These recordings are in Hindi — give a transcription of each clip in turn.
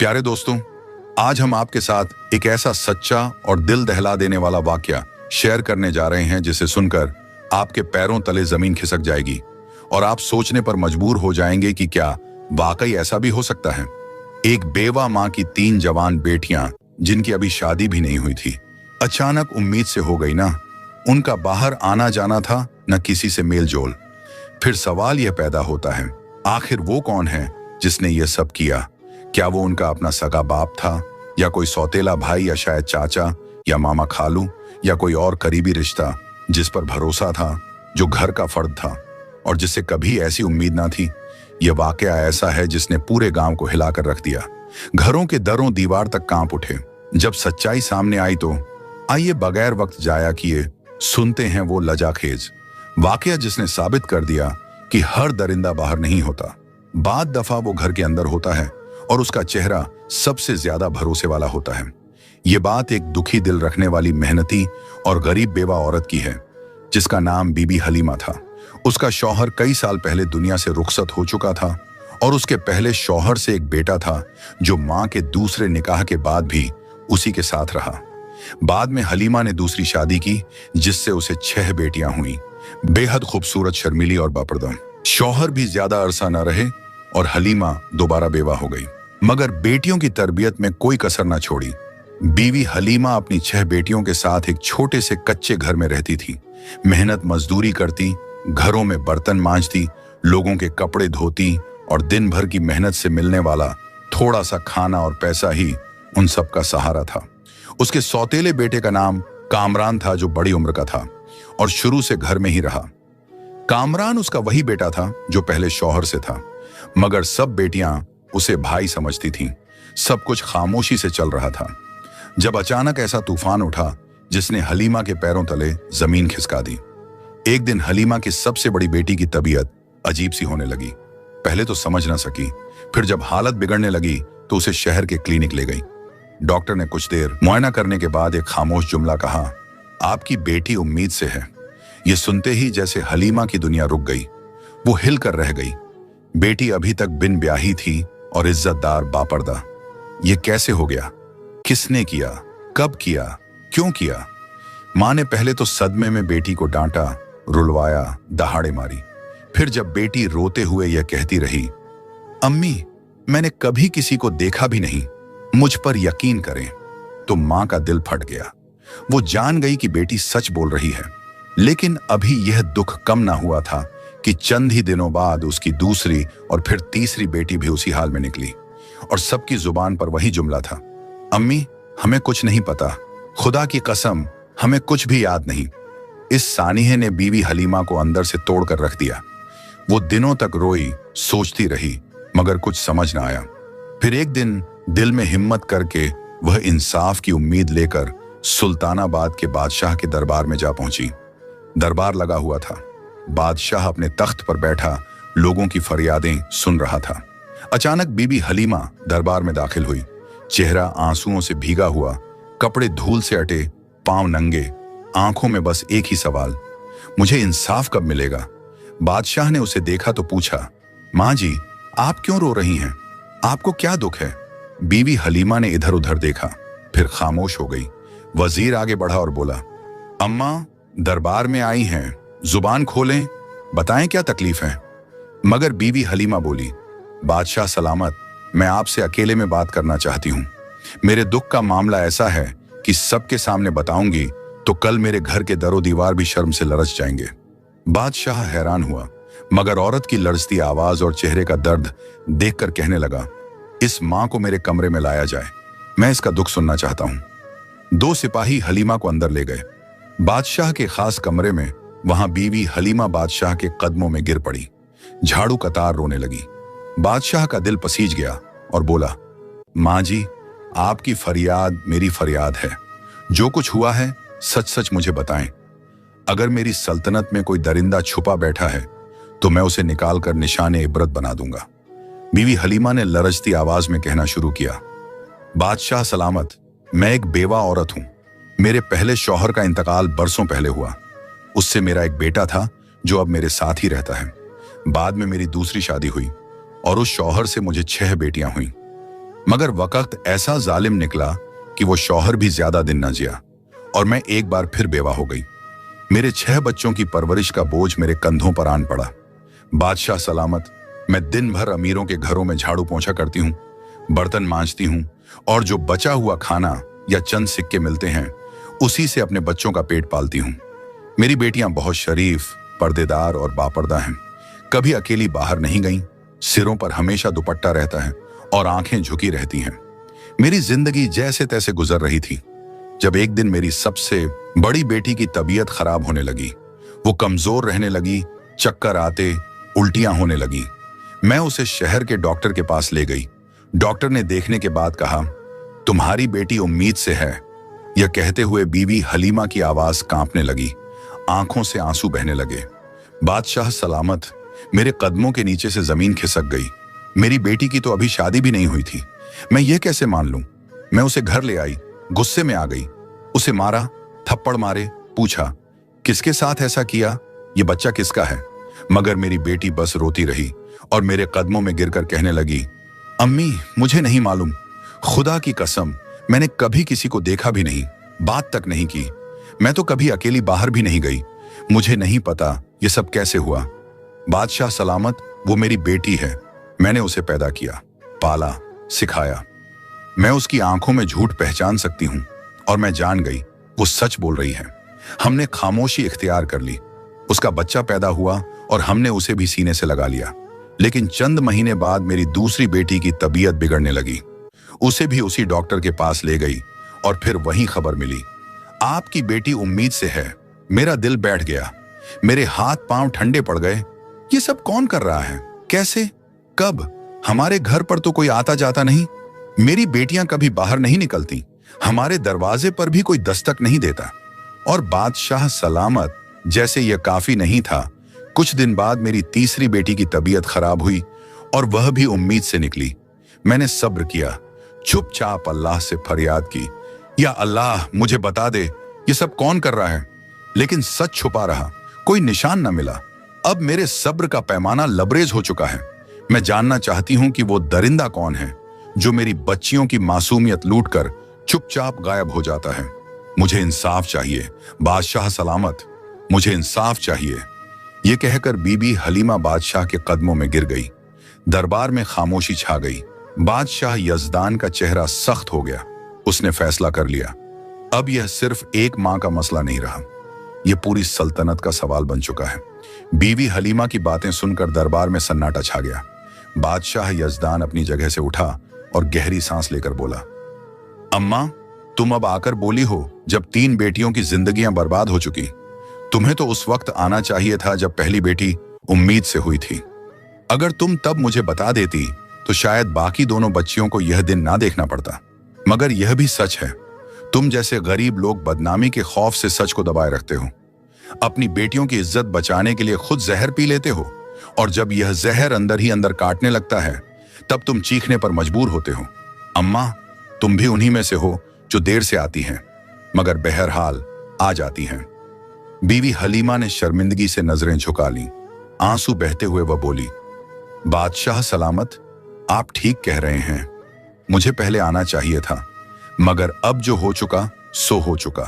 प्यारे दोस्तों, आज हम आपके साथ एक ऐसा सच्चा और दिल दहला देने वाला वाकया शेयर करने जा रहे हैं जिसे सुनकर आपके पैरों तले जमीन खिसक जाएगी और आप सोचने पर मजबूर हो जाएंगे कि क्या वाकई ऐसा भी हो सकता है। एक बेवा माँ की 3 जवान बेटियां जिनकी अभी शादी भी नहीं हुई थी, अचानक उम्मीद से हो गई ना। उनका बाहर आना जाना था, न किसी से मेल जोल। फिर सवाल यह पैदा होता है, आखिर वो कौन है जिसने ये सब किया? क्या वो उनका अपना सगा बाप था, या कोई सौतेला भाई, या शायद चाचा या मामा खालू, या कोई और करीबी रिश्ता जिस पर भरोसा था, जो घर का फर्द था और जिससे कभी ऐसी उम्मीद ना थी। यह वाकया ऐसा है जिसने पूरे गांव को हिलाकर रख दिया। घरों के दरों दीवार तक कांप उठे। जब सच्चाई सामने आई तो आइए बगैर वक्त जाया किए सुनते हैं वो लजाखेज वाकया जिसने साबित कर दिया कि हर दरिंदा बाहर नहीं होता, बाद दफा वो घर के अंदर होता है और उसका चेहरा सबसे ज्यादा भरोसे वाला होता है। ये बात एक दुखी दिल रखने वाली, मेहनती और गरीब बेवा औरत की है जिसका नाम बीबी हलीमा था। उसका शौहर कई साल पहले दुनिया से रुखसत हो चुका था और उसके पहले शौहर से एक बेटा था जो मां के दूसरे निकाह के बाद भी उसी के साथ रहा। बाद में हलीमा ने दूसरी शादी की जिससे उसे 6 बेटियां हुई, बेहद खूबसूरत, शर्मीली और बापर्दा। शौहर भी ज्यादा अरसा न रहे और हलीमा दोबारा बेवा हो गई, मगर बेटियों की तरबियत में कोई कसर न छोड़ी। बीवी हलीमा अपनी 6 बेटियों के साथ एक छोटे से कच्चे घर में रहती थी। मेहनत मजदूरी करती, घरों में बर्तन मांजती, लोगों के कपड़े धोती और दिन भर की मेहनत से मिलने वाला थोड़ा सा खाना और पैसा ही उन सब का सहारा था। उसके सौतेले बेटे का नाम कामरान था जो बड़ी उम्र का था और शुरू से घर में ही रहा। कामरान उसका वही बेटा था जो पहले शौहर से था, मगर सब बेटियां उसे भाई समझती थीं। सब कुछ खामोशी से चल रहा था जब अचानक ऐसा तूफान उठा जिसने हलीमा के पैरों तले जमीन खिसका दी। एक दिन हलीमा की सबसे बड़ी बेटी की तबीयत अजीब सी होने लगी। पहले तो समझ ना सकी, फिर जब हालत बिगड़ने लगी तो उसे शहर के क्लिनिक ले गई। डॉक्टर ने कुछ देर मुआयना करने के बाद एक खामोश जुमला कहा, आपकी बेटी उम्मीद से है। यह सुनते ही जैसे हलीमा की दुनिया रुक गई। वो हिल कर रह गई। बेटी अभी तक बिन ब्याही थी और इज्जतदार, बापर्दा। ये कैसे हो गया? किसने किया? कब किया? क्यों किया? मां ने पहले तो सदमे में बेटी को डांटा, रुलवाया, दहाड़े मारी। फिर जब बेटी रोते हुए यह कहती रही, अम्मी मैंने कभी किसी को देखा भी नहीं, मुझ पर यकीन करें, तो मां का दिल फट गया। वो जान गई कि बेटी सच बोल रही है। लेकिन अभी यह दुख कम ना हुआ था कि चंद ही दिनों बाद उसकी दूसरी और फिर तीसरी बेटी भी उसी हाल में निकली और सबकी जुबान पर वही जुमला था, अम्मी हमें कुछ नहीं पता, खुदा की कसम हमें कुछ भी याद नहीं। इस सानिहे ने बीवी हलीमा को अंदर से तोड़कर रख दिया। वो दिनों तक रोई, सोचती रही, मगर कुछ समझ ना आया। फिर एक दिन दिल में हिम्मत करके वह इंसाफ की उम्मीद लेकर सुल्तानाबाद के बादशाह के दरबार में जा पहुंची। दरबार लगा हुआ था। बादशाह अपने तख्त पर बैठा लोगों की फरियादें सुन रहा था। अचानक बीबी हलीमा दरबार में दाखिल हुई। चेहरा आंसुओं से भीगा हुआ, कपड़े धूल से अटे, पांव नंगे, आंखों में बस एक ही सवाल, मुझे इंसाफ कब मिलेगा? बादशाह ने उसे देखा तो पूछा, मां जी आप क्यों रो रही हैं? आपको क्या दुख है? बीवी हलीमा ने इधर उधर देखा, फिर खामोश हो गई। वजीर आगे बढ़ा और बोला, अम्मा दरबार में आई हैं, जुबान खोलें, बताएं क्या तकलीफ है? मगर बीवी हलीमा बोली, बादशाह सलामत, मैं आपसे अकेले में बात करना चाहती हूं। मेरे दुख का मामला ऐसा है कि सबके सामने बताऊंगी तो कल मेरे घर के दरो दीवार भी शर्म से लरस जाएंगे। बादशाह हैरान हुआ, मगर औरत की लरजती आवाज और चेहरे का दर्द देखकर कहने लगा, इस मां को मेरे कमरे में लाया जाए, मैं इसका दुख सुनना चाहता हूं। 2 सिपाही हलीमा को अंदर ले गए। बादशाह के खास कमरे में वहां बीवी हलीमा बादशाह के कदमों में गिर पड़ी, झाड़ू कतार रोने लगी। बादशाह का दिल पसीज गया और बोला, मां जी आपकी फरियाद मेरी फरियाद है। जो कुछ हुआ है सच सच मुझे बताएं। अगर मेरी सल्तनत में कोई दरिंदा छुपा बैठा है तो मैं उसे निकालकर निशाने इबरत बना दूंगा। बीवी हलीमा ने लरजती आवाज में कहना शुरू किया, बादशाह सलामत, मैं एक बेवा औरत हूं। मेरे पहले शौहर का इंतकाल बरसों पहले हुआ। उससे मेरा एक बेटा था जो अब मेरे साथ ही रहता है। बाद में मेरी दूसरी शादी हुई और उस शौहर से मुझे 6 बेटियां हुईं। मगर वक्त ऐसा जालिम निकला कि वो शौहर भी ज्यादा दिन न जिया और मैं एक बार फिर बेवा हो गई। मेरे 6 बच्चों की परवरिश का बोझ मेरे कंधों पर आन पड़ा। बादशाह सलामत, मैं दिन भर अमीरों के घरों में झाड़ू पोंछा करती हूँ, बर्तन मांजती हूँ और जो बचा हुआ खाना या चंद सिक्के मिलते हैं उसी से अपने बच्चों का पेट पालती हूँ। मेरी बेटियां बहुत शरीफ, पर्देदार और बापर्दा हैं। कभी अकेली बाहर नहीं गईं, सिरों पर हमेशा दुपट्टा रहता है और आंखें झुकी रहती हैं। मेरी जिंदगी जैसे तैसे गुजर रही थी जब एक दिन मेरी सबसे बड़ी बेटी की तबीयत खराब होने लगी। वो कमजोर रहने लगी, चक्कर आते, उल्टियां होने लगी। मैं उसे शहर के डॉक्टर के पास ले गई। डॉक्टर ने देखने के बाद कहा, तुम्हारी बेटी उम्मीद से है। यह कहते हुए बीवी हलीमा की आवाज कांपने लगी, आंखों से आंसू बहने लगे। बादशाह सलामत, मेरे कदमों के नीचे से जमीन खिसक गई। मेरी बेटी की तो अभी शादी भी नहीं हुई थी। मैं ये कैसे मान लूं? मैं उसे घर ले आई, गुस्से में आ गई, उसे मारा, थप्पड़ मारे, पूछा किसके साथ ऐसा किया, ये बच्चा किसका है? मगर मेरी बेटी बस रोती रही और मेरे कदमों में गिरकर कहने लगी, अम्मी मुझे नहीं मालूम, खुदा की कसम मैंने कभी किसी को देखा भी नहीं, बात तक नहीं की। मैं तो कभी अकेली बाहर भी नहीं गई। मुझे नहीं पता ये सब कैसे हुआ। बादशाह सलामत, वो मेरी बेटी है। मैंने उसे पैदा किया, पाला, सिखाया। मैं उसकी आंखों में झूठ पहचान सकती हूँ और मैं जान गई वो सच बोल रही है। हमने खामोशी इख्तियार कर ली। उसका बच्चा पैदा हुआ और हमने उसे भी सीने से लगा लिया। लेकिन चंद महीने बाद मेरी दूसरी बेटी की तबीयत बिगड़ने लगी। उसे भी उसी डॉक्टर के पास ले गई और फिर वही खबर मिली, आपकी बेटी उम्मीद से है। मेरा दिल बैठ गया, मेरे हाथ पांव ठंडे पड़ गए। ये सब कौन कर रहा है? कैसे? कब? हमारे घर पर तो कोई आता जाता नहीं। मेरी बेटियां कभी बाहर नहीं निकलती। हमारे दरवाजे पर भी कोई दस्तक नहीं देता। और बादशाह सलामत, जैसे यह काफी नहीं था, कुछ दिन बाद मेरी तीसरी बेटी की तबीयत खराब हुई और वह भी उम्मीद से निकली। मैंने सब्र किया, चुपचाप अल्लाह से फरियाद की, या अल्लाह मुझे बता दे ये सब कौन कर रहा है। लेकिन सच छुपा रहा, कोई निशान न मिला। अब मेरे सब्र का पैमाना लबरेज हो चुका है। मैं जानना चाहती हूं कि वो दरिंदा कौन है जो मेरी बच्चियों की मासूमियत लूटकर चुपचाप गायब हो जाता है। मुझे इंसाफ चाहिए बादशाह सलामत, मुझे इंसाफ चाहिए। ये कहकर बीबी हलीमा बादशाह के कदमों में गिर गई। दरबार में खामोशी छा गई। बादशाह यजदान का चेहरा सख्त हो गया। उसने फैसला कर लिया, अब यह सिर्फ एक मां का मसला नहीं रहा, यह पूरी सल्तनत का सवाल बन चुका है। बीवी हलीमा की बातें सुनकर दरबार में सन्नाटा छा गया। बादशाह यजदान अपनी जगह से उठा और गहरी सांस लेकर बोला, अम्मा तुम अब आकर बोली हो जब 3 बेटियों की जिंदगियां बर्बाद हो चुकी। तुम्हें तो उस वक्त आना चाहिए था जब पहली बेटी उम्मीद से हुई थी। अगर तुम तब मुझे बता देती तो शायद बाकी दोनों बच्चियों को यह दिन ना देखना पड़ता। मगर यह भी सच है, तुम जैसे गरीब लोग बदनामी के खौफ से सच को दबाए रखते हो। अपनी बेटियों की इज्जत बचाने के लिए खुद जहर पी लेते हो और जब यह जहर अंदर ही अंदर काटने लगता है तब तुम चीखने पर मजबूर होते हो। अम्मा तुम भी उन्हीं में से हो जो देर से आती हैं मगर बहरहाल आ जाती हैं। बीवी हलीमा ने शर्मिंदगी से नजरें झुका लीं। आंसू बहते हुए वह बोली, बादशाह सलामत, आप ठीक कह रहे हैं। मुझे पहले आना चाहिए था, मगर अब जो हो चुका सो हो चुका।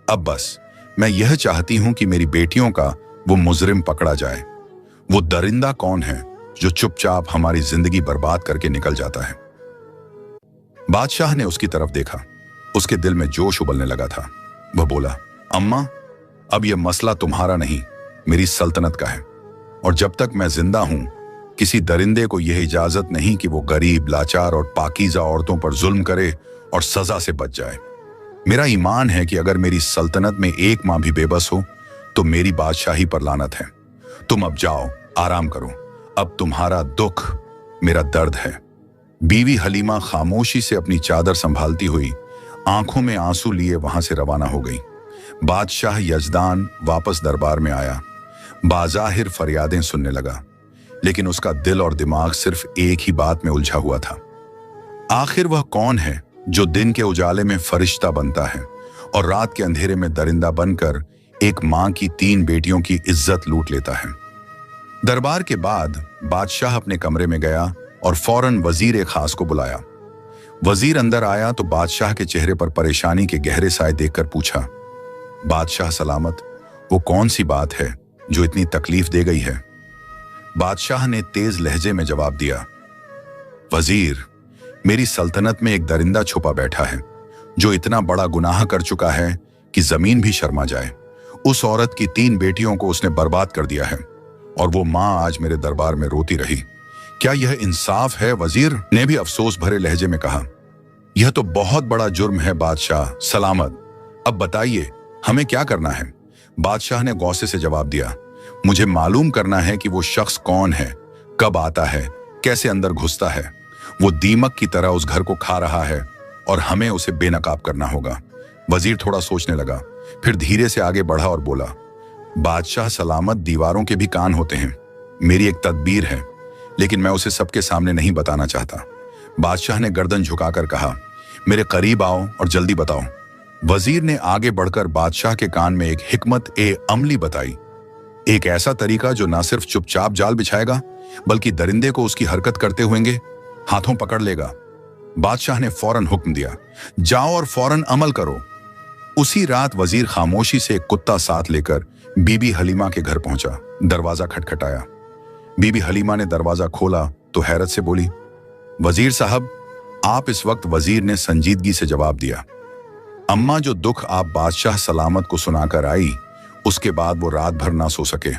अब बस मैं यह चाहती हूं कि मेरी बेटियों का वो मुजरिम पकड़ा जाए। वो दरिंदा कौन है जो चुपचाप हमारी जिंदगी बर्बाद करके निकल जाता है। बादशाह ने उसकी तरफ देखा। उसके दिल में जोश उबलने लगा था। वह बोला, अम्मा अब यह मसला तुम्हारा नहीं, मेरी सल्तनत का है। और जब तक मैं जिंदा हूं किसी दरिंदे को यह इजाजत नहीं कि वो गरीब, लाचार और पाकीज़ा औरतों पर जुल्म करे और सजा से बच जाए। मेरा ईमान है कि अगर मेरी सल्तनत में एक मां भी बेबस हो तो मेरी बादशाही पर लानत है। तुम अब जाओ, आराम करो। अब तुम्हारा दुख मेरा दर्द है। बीवी हलीमा खामोशी से अपनी चादर संभालती हुई आंखों में आंसू लिए वहां से रवाना हो गई। बादशाह यजदान वापस दरबार में आया। बाजाहिर फरियादें सुनने लगा, लेकिन उसका दिल और दिमाग सिर्फ एक ही बात में उलझा हुआ था। आखिर वह कौन है जो दिन के उजाले में फरिश्ता बनता है और रात के अंधेरे में दरिंदा बनकर एक मां की 3 बेटियों की इज्जत लूट लेता है। दरबार के बाद बादशाह अपने कमरे में गया और फौरन वजीर खास को बुलाया। वजीर अंदर आया तो बादशाह के चेहरे पर परेशानी के गहरे साए देखकर पूछा, बादशाह सलामत, वो कौन सी बात है जो इतनी तकलीफ दे गई है? बादशाह ने तेज लहजे में जवाब दिया, वजीर, मेरी सल्तनत में एक दरिंदा छुपा बैठा है जो इतना बड़ा गुनाह कर चुका है कि जमीन भी शर्मा जाए। उस औरत की 3 बेटियों को उसने बर्बाद कर दिया है और वो मां आज मेरे दरबार में रोती रही। क्या यह इंसाफ है? वजीर ने भी अफसोस भरे लहजे में कहा, यह तो बहुत बड़ा जुर्म है बादशाह सलामत। अब बताइए हमें क्या करना है? बादशाह ने गौसे से जवाब दिया, मुझे मालूम करना है कि वो शख्स कौन है, कब आता है, कैसे अंदर घुसता है। वो दीमक की तरह उस घर को खा रहा है और हमें उसे बेनकाब करना होगा। वजीर थोड़ा सोचने लगा, फिर धीरे से आगे बढ़ा और बोला, बादशाह सलामत, दीवारों के भी कान होते हैं। मेरी एक तदबीर है, लेकिन मैं उसे सबके सामने नहीं बताना चाहता। बादशाह ने गर्दन झुकाकर कहा, मेरे करीब आओ और जल्दी बताओ। वजीर ने आगे बढ़कर बादशाह के कान में एक हिकमत ए अमली बताई, एक ऐसा तरीका जो न सिर्फ चुपचाप जाल बिछाएगा बल्कि दरिंदे को उसकी हरकत करते हुए हाथों पकड़ लेगा। बादशाह ने फौरन हुक्म दिया, जाओ और फौरन अमल करो। उसी रात वजीर खामोशी से एक कुत्ता साथ लेकर बीबी हलीमा के घर पहुंचा। दरवाजा खटखटाया। बीबी हलीमा ने दरवाजा खोला तो हैरत से बोली, वजीर साहब आप इस वक्त? वजीर ने संजीदगी से जवाब दिया, अम्मा, जो दुख आप बादशाह सलामत को सुनाकर आई उसके बाद वो रात भर ना सो सके।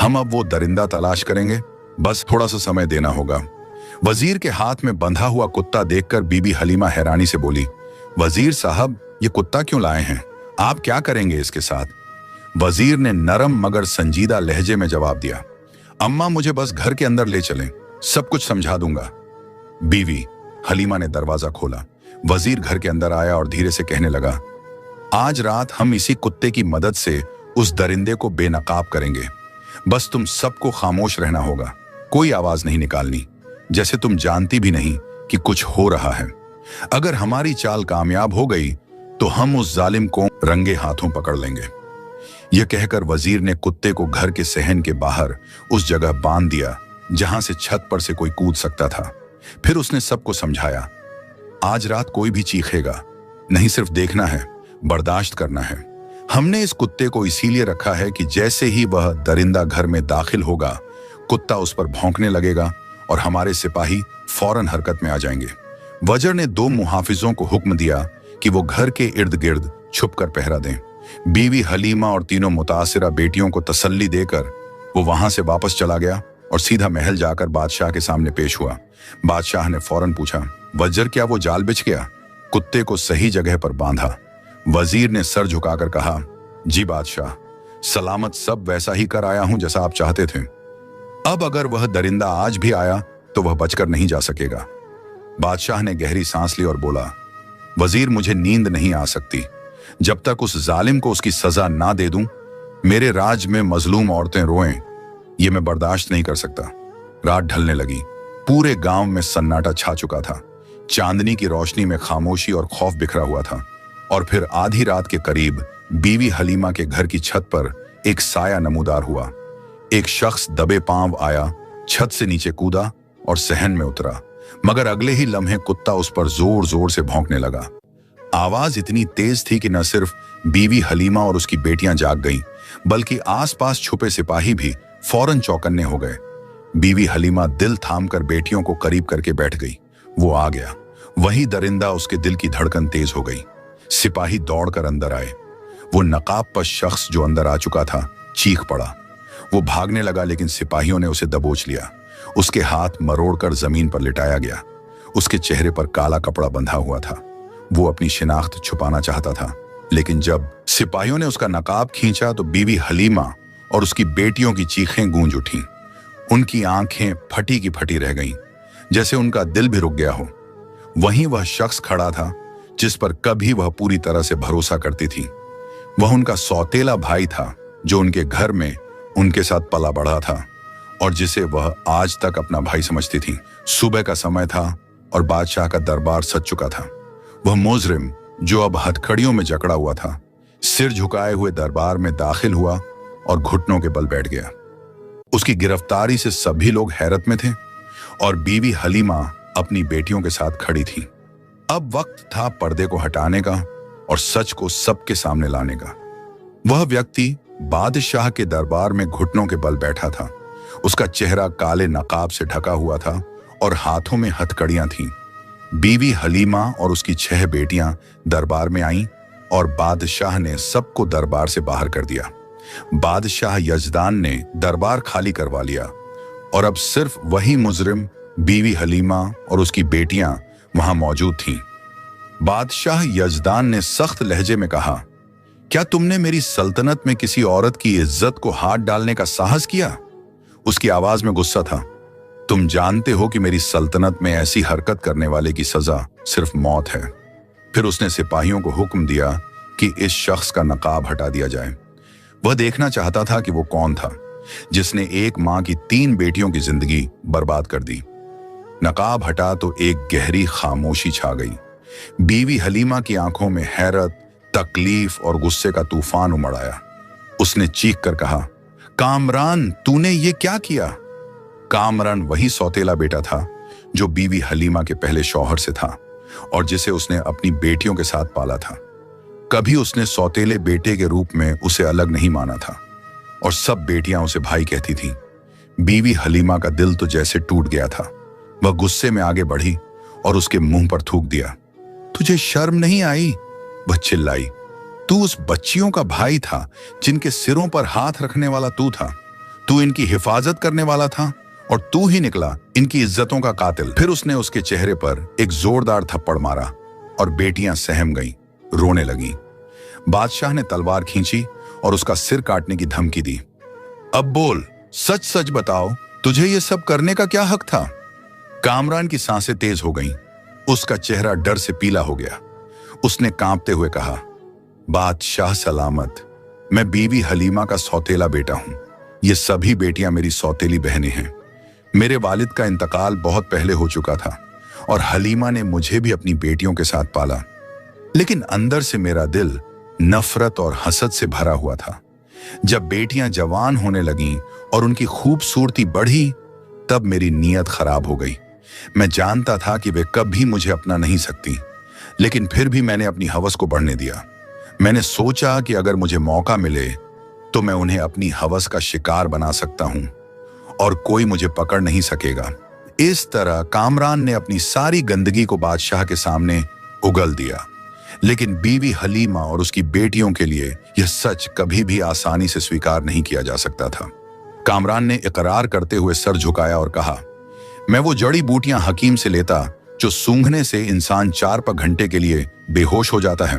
हम अब वो दरिंदा तलाश करेंगे, बस थोड़ा सा समय देना होगा। वजीर के हाथ में बंधा हुआ कुत्ता देखकर बीबी हलीमा हैरानी से बोली, वजीर साहब ये कुत्ता क्यों लाए हैं? आप क्या करेंगे इसके साथ? वजीर ने नरम मगर संजीदा लहजे में जवाब दिया, अम्मा मुझे बस घर के अंदर ले चलें, सब कुछ समझा दूंगा। बीवी हलीमा ने दरवाजा खोला। वजीर घर के अंदर आया और धीरे से कहने लगा, आज रात हम इसी कुत्ते की मदद से उस दरिंदे को बेनकाब करेंगे। बस तुम सबको खामोश रहना होगा, कोई आवाज नहीं निकालनी, जैसे तुम जानती भी नहीं कि कुछ हो रहा है। अगर हमारी चाल कामयाब हो गई तो हम उस जालिम को रंगे हाथों पकड़ लेंगे। यह कहकर वजीर ने कुत्ते को घर के सहन के बाहर उस जगह बांध दिया जहां से छत पर से कोई कूद सकता था। फिर उसने सबको समझाया, आज रात कोई भी चीखेगा नहीं, सिर्फ देखना है, बर्दाश्त करना है। हमने इस कुत्ते को इसीलिए रखा है कि जैसे ही वह दरिंदा घर में दाखिल होगा कुत्ता उस पर भौंकने लगेगा और हमारे सिपाही फौरन हरकत में आ जाएंगे। वजीर ने 2 मुहाफिजों को हुक्म दिया कि वो घर के इर्द गिर्द छुपकर पहरा दें। बीवी हलीमा और तीनों मुतासिरा बेटियों को तसल्ली देकर वो वहां से वापस चला गया और सीधा महल जाकर बादशाह के सामने पेश हुआ। बादशाह ने फौरन पूछा, वजीर क्या वो जाल बिछ गया? कुत्ते को सही जगह पर बांधा। वजीर ने सर झुकाकर कहा, जी बादशाह सलामत, सब वैसा ही कर आया हूं जैसा आप चाहते थे। अब अगर वह दरिंदा आज भी आया तो वह बचकर नहीं जा सकेगा। बादशाह ने गहरी सांस ली और बोला, वजीर मुझे नींद नहीं आ सकती जब तक उस जालिम को उसकी सजा ना दे दूं। मेरे राज में मजलूम औरतें रोएं, ये मैं बर्दाश्त नहीं कर सकता। रात ढलने लगी। पूरे गांव में सन्नाटा छा चुका था। चांदनी की रोशनी में खामोशी और खौफ बिखरा हुआ था। और फिर आधी रात के करीब बीवी हलीमा के घर की छत पर एक साया नमूदार हुआ। एक शख्स दबे पांव आया, छत से नीचे कूदा और सहन में उतरा, मगर अगले ही लम्हे कुत्ता उस पर जोर जोर से भौंकने लगा। आवाज इतनी तेज थी कि न सिर्फ बीवी हलीमा और उसकी बेटियां जाग गईं, बल्कि आसपास छुपे सिपाही भी फौरन चौकन्ने हो गए। बीवी हलीमा दिल थामकर बेटियों को करीब करके बैठ गई। वो आ गया। वही दरिंदा, उसके दिल की धड़कन तेज हो गई। सिपाही दौड़कर अंदर आए। वो नकाबपोश शख्स जो अंदर आ चुका था चीख पड़ा। वो भागने लगा, लेकिन सिपाहियों ने उसे दबोच लिया। उसके हाथ मरोड़कर जमीन पर लिटाया गया। उसके चेहरे पर काला कपड़ा बंधा हुआ था। वो अपनी शिनाख्त छुपाना चाहता था, लेकिन जब सिपाहियों ने उसका नकाब खींचा तो बीवी हलीमा और उसकी बेटियों की चीखें गूंज उठीं। उनकी आंखें फटी की फटी रह गईं, जैसे उनका दिल भी रुक गया हो। वहीं वह शख्स खड़ा था जिस पर कभी वह पूरी तरह से भरोसा करती थी। वह उनका सौतेला भाई था जो उनके घर में उनके साथ पला बढ़ा था और जिसे वह आज तक अपना भाई समझती थी। सुबह का समय था और बादशाह का दरबार सज चुका था। वह मुजरिम जो अब हथकड़ियों में जकड़ा हुआ था, सिर झुकाए हुए दरबार में दाखिल हुआ और घुटनों के बल बैठ गया। उसकी गिरफ्तारी से सभी लोग हैरत में थे और बीवी हलीमा अपनी बेटियों के साथ खड़ी थी। अब वक्त था पर्दे को हटाने का और सच को सबके सामने लाने का। वह व्यक्ति बादशाह के दरबार में घुटनों के बल बैठा था। उसका चेहरा काले नकाब से ढका हुआ था और हाथों में हथकड़ियां थीं। बीवी हलीमा और उसकी 6 बेटियां दरबार में आईं और बादशाह ने सबको दरबार से बाहर कर दिया। बादशाह यजदान ने दरबार खाली करवा लिया और अब सिर्फ वही मुजरिम बीवी हलीमा और उसकी बेटियां वहां मौजूद थीं। बादशाह यजदान ने सख्त लहजे में कहा, क्या तुमने मेरी सल्तनत में किसी औरत की इज्जत को हाथ डालने का साहस किया? उसकी आवाज में गुस्सा था। तुम जानते हो कि मेरी सल्तनत में ऐसी हरकत करने वाले की सजा सिर्फ मौत है। फिर उसने सिपाहियों को हुक्म दिया कि इस शख्स का नकाब हटा दिया जाए। वह देखना चाहता था कि वो कौन था जिसने एक मां की 3 बेटियों की जिंदगी बर्बाद कर दी। नकाब हटा तो एक गहरी खामोशी छा गई। बीवी हलीमा की आंखों में हैरत, तकलीफ और गुस्से का तूफान उमड़ आया। उसने चीख कर कहा, कामरान, तूने ये क्या किया? कामरान वही सौतेला बेटा था जो बीवी हलीमा के पहले शौहर से था और जिसे उसने अपनी बेटियों के साथ पाला था। कभी उसने सौतेले बेटे के रूप में उसे अलग नहीं माना था और सब बेटियां उसे भाई कहती थीं। बीवी हलीमा का दिल तो जैसे टूट गया था। वह गुस्से में आगे बढ़ी और उसके मुंह पर थूक दिया। तुझे शर्म नहीं आई? वह चिल्लाई। तू उस बच्चियों का भाई था जिनके सिरों पर हाथ रखने वाला तू था। तू इनकी हिफाजत करने वाला था और तू ही निकला इनकी इज्जतों का कातिल। फिर उसने उसके चेहरे पर एक जोरदार थप्पड़ मारा और बेटियां सहम गईं, रोने लगीं। बादशाह ने तलवार खींची और उसका सिर काटने की धमकी दी। अब बोल, सच सच बताओ, तुझे ये सब करने का क्या हक था? कामरान की सांसें तेज हो गईं। उसका चेहरा डर से पीला हो गया। उसने कांपते हुए कहा, बादशाह सलामत, मैं बीवी हलीमा का सौतेला बेटा हूं। ये सभी बेटियां मेरी सौतेली बहनें हैं। मेरे वालिद का इंतकाल बहुत पहले हो चुका था और हलीमा ने मुझे भी अपनी बेटियों के साथ पाला, लेकिन अंदर से मेरा दिल नफरत और हसद से भरा हुआ था। जब बेटियां जवान होने लगीं और उनकी खूबसूरती बढ़ी, तब मेरी नीयत खराब हो गई। मैं जानता था कि वे कभी मुझे अपना नहीं सकती, लेकिन फिर भी मैंने अपनी हवस को बढ़ने दिया। मैंने सोचा कि अगर मुझे मौका मिले तो मैं उन्हें अपनी हवस का शिकार बना सकता हूं और कोई मुझे पकड़ नहीं सकेगा। इस तरह कामरान ने अपनी सारी गंदगी को बादशाह के सामने उगल दिया, लेकिन बीवी हलीमा और उसकी बेटियों के लिए यह सच कभी भी आसानी से स्वीकार नहीं किया जा सकता था। कामरान ने इकरार करते हुए सर झुकाया और कहा, मैं वो जड़ी बूटियां हकीम से लेता जो सूंघने से इंसान 4 घंटे के लिए बेहोश हो जाता है।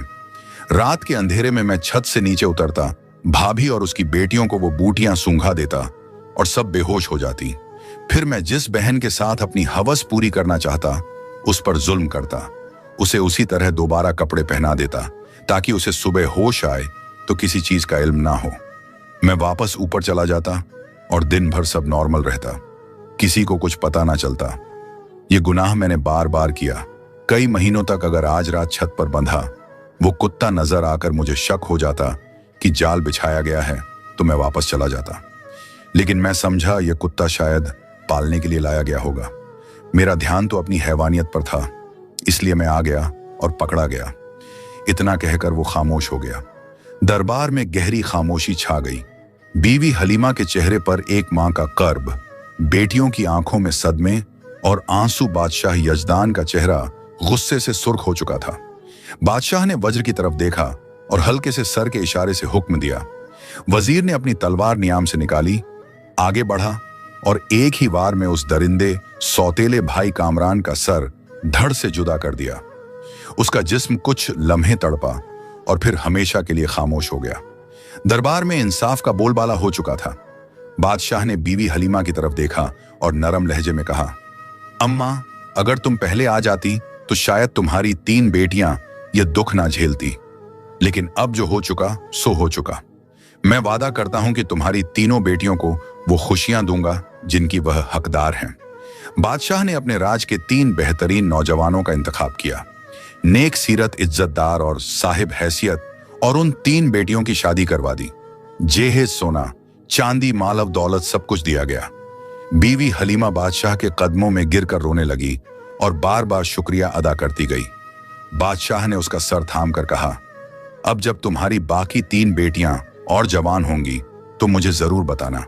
रात के अंधेरे में मैं छत से नीचे उतरता, भाभी और उसकी बेटियों को वो बूटियां सूंघा देता और सब बेहोश हो जाती। फिर मैं जिस बहन के साथ अपनी हवस पूरी करना चाहता उस पर जुल्म करता, उसे उसी तरह दोबारा कपड़े पहना देता ताकि उसे सुबह होश आए तो किसी चीज का इल्म ना हो। मैं वापस ऊपर चला जाता और दिन भर सब नॉर्मल रहता, किसी को कुछ पता ना चलता। ये गुनाह मैंने बार बार किया। कई महीनों तक अगर आज रात छत पर बंधा वो कुत्ता नजर आकर मुझे शक हो जाता कि जाल बिछाया गया है तो मैं वापस चला जाता, लेकिन मैं समझा यह कुत्ता शायद पालने के लिए लाया गया होगा। मेरा ध्यान तो अपनी हैवानियत पर था, इसलिए मैं आ गया और पकड़ा गया। इतना कहकर वो खामोश हो गया। दरबार में गहरी खामोशी छा गई। बीवी हलीमा के चेहरे पर एक मां का कर्ब, बेटियों की आंखों में सदमे और आंसू। बादशाह यजदान का चेहरा गुस्से से सुर्ख हो चुका था। बादशाह ने वज्र की तरफ देखा और हल्के से सर के इशारे से हुक्म दिया। वजीर ने अपनी तलवार नियाम से निकाली, आगे बढ़ा और एक ही वार में उस दरिंदे सौतेले भाई कामरान का सर धड़ से जुदा कर दिया। उसका जिस्म कुछ लम्हे तड़पा और फिर हमेशा के लिए खामोश हो गया। दरबार में इंसाफ का बोलबाला हो चुका था। बादशाह ने बीवी हलीमा की तरफ देखा और नरम लहजे में कहा, अम्मा, अगर तुम पहले आ जाती तो शायद तुम्हारी 3 बेटियां ये दुख ना झेलती, लेकिन अब जो हो चुका सो हो चुका। मैं वादा करता हूं कि तुम्हारी तीनों बेटियों को वो खुशियां दूंगा जिनकी वह हकदार हैं। बादशाह ने अपने राज के 3 बेहतरीन नौजवानों का इंतखाब किया, नेक सीरत, इज्जतदार और साहिब हैसियत, और उन 3 बेटियों की शादी करवा दी। जेहेज सोना, चांदी, मालव दौलत सब कुछ दिया गया। बीवी हलीमा बादशाह के कदमों में गिरकर रोने लगी और बार बार शुक्रिया अदा करती गई। बादशाह ने उसका सर थाम कर कहा, अब जब तुम्हारी बाकी 3 बेटियां और जवान होंगी तो मुझे जरूर बताना।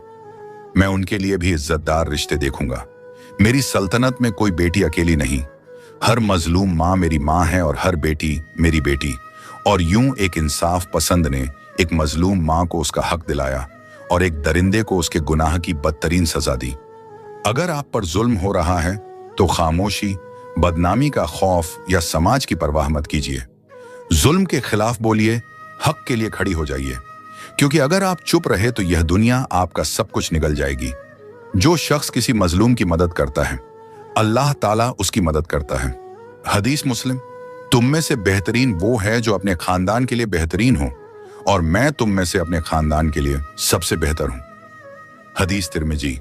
मैं उनके लिए भी इज्जतदार रिश्ते देखूंगा। मेरी सल्तनत में कोई बेटी अकेली नहीं। हर मजलूम माँ मेरी माँ है और हर बेटी मेरी बेटी। और यूं एक इंसाफ पसंद ने एक मजलूम माँ को उसका हक दिलाया और एक दरिंदे को उसके गुनाह की बदतरीन सजा दी। अगर आप पर जुल्म हो रहा है तो खामोशी, बदनामी का खौफ या समाज की परवाह मत कीजिए। जुल्म के खिलाफ बोलिए, हक के लिए खड़ी हो जाइए, क्योंकि अगर आप चुप रहे तो यह दुनिया आपका सब कुछ निगल जाएगी। जो शख्स किसी मजलूम की मदद करता है, अल्लाह ताला उसकी मदद करता है। हदीस मुस्लिम। तुम में से बेहतरीन वो है जो अपने खानदान के लिए बेहतरीन हो, और मैं तुम में से अपने खानदान के लिए सबसे बेहतर हूं। हदीस तिर्मिजी।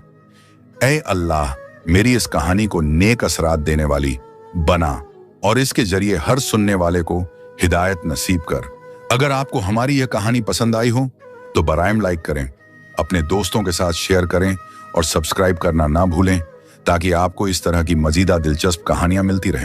ऐ अल्लाह, मेरी इस कहानी को नेक असरात देने वाली बना और इसके जरिए हर सुनने वाले को हिदायत नसीब कर। अगर आपको हमारी यह कहानी पसंद आई हो तो बराएम लाइक करें, अपने दोस्तों के साथ शेयर करें और सब्सक्राइब करना ना भूलें, ताकि आपको इस तरह की मजीदा दिलचस्प कहानियां मिलती रहें।